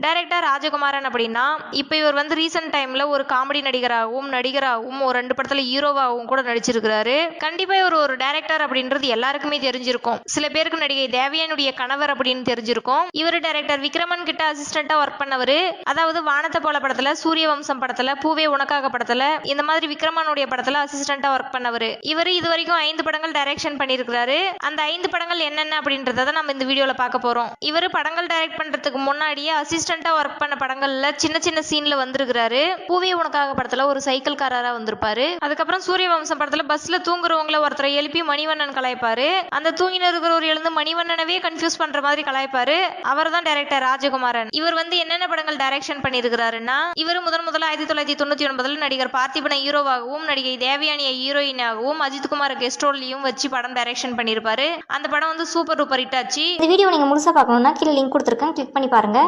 Director ராஜகுமாரன் அப்படின்னா இப்போ இவர் வந்து ரீசெண்ட் டைம்ல ஒரு காமெடி நடிகராகவும் ஒரு 2 படத்துல ஹீரோவாகவும் கூட நடிச்சிருக்கிறாரு. கண்டிப்பா இவர் ஒரு டைரக்டர் அப்படின்றது எல்லாருக்குமே தெரிஞ்சிருக்கும். சில பேருக்கு நடிகை தேவயானுடைய கணவர் அப்படின்னு தெரிஞ்சிருக்கும். இவர் டைரக்டர் விக்ரமன் கிட்ட அசிஸ்டண்டா ஒர்க் பண்ணவர். அதாவது வானத்தை போல படத்துல, சூரியவம்சம் படத்துல, பூவே உனக்காக படத்துல, இந்த மாதிரி விக்ரமனுடைய படத்துல அசிஸ்டண்டா ஒர்க் பண்ணவர். இவர் இது வரைக்கும் 5 படங்கள் டைரக்ஷன் பண்ணியிருக்கிறாரு. அந்த 5 படங்கள் என்னென்ன அப்படின்றத நம்ம இந்த வீடியோல பார்க்க போறோம். இவர் படங்கள் டைரக்ட் பண்றதுக்கு முன்னாடியே அசிஸ்டண்டா ஒர்க் பண்ண படங்கள்ல சின்ன சின்ன சீன்ல வந்திருக்கிறாரு. பூவே உனக்காக படத்துல ஒரு சைக்கிள் காரரா வந்திருப்பாரு. அதுக்கப்புறம் சூரியவம்சம் படத்துல பஸ்ல தூங்குறவங்கள ஒருத்தரை எழுப்பி மணிவண்ணன் கலாய்ப்பாரு. அந்த தூங்கின இருக்கிறவர் எழுந்து மணிவண்ணனவே கன்ஃபியூஸ் பண்ற மாதிரி கலாய்ப்பாரு. அவர் தான் டைரக்டர் ராஜகுமாரன். இவர் வந்து என்னென்ன படங்கள் டைரக்ஷன் பண்ணியிருக்கிறாருன்னா, இவர் முதல்ல 1999 நடிகர் பார்த்திபனை ஹீரோவாகவும் நடிகை தேவயானியை ஹீரோயினாகவும் அஜித்குமார் கெஸ்ட் ரோல்லையும் வச்சு படம் டைரக்ஷன் பண்ணியிருப்பாரு. அந்த படம் வந்து சூப்பர் டூப்பர் ஹிட் ஆச்சு. இந்த வீடியோ நீங்க முழுசா பார்க்கணும்னா கீழே லிங்க் கொடுத்துருக்கேன், கிளிக் பண்ணி பாருங்க.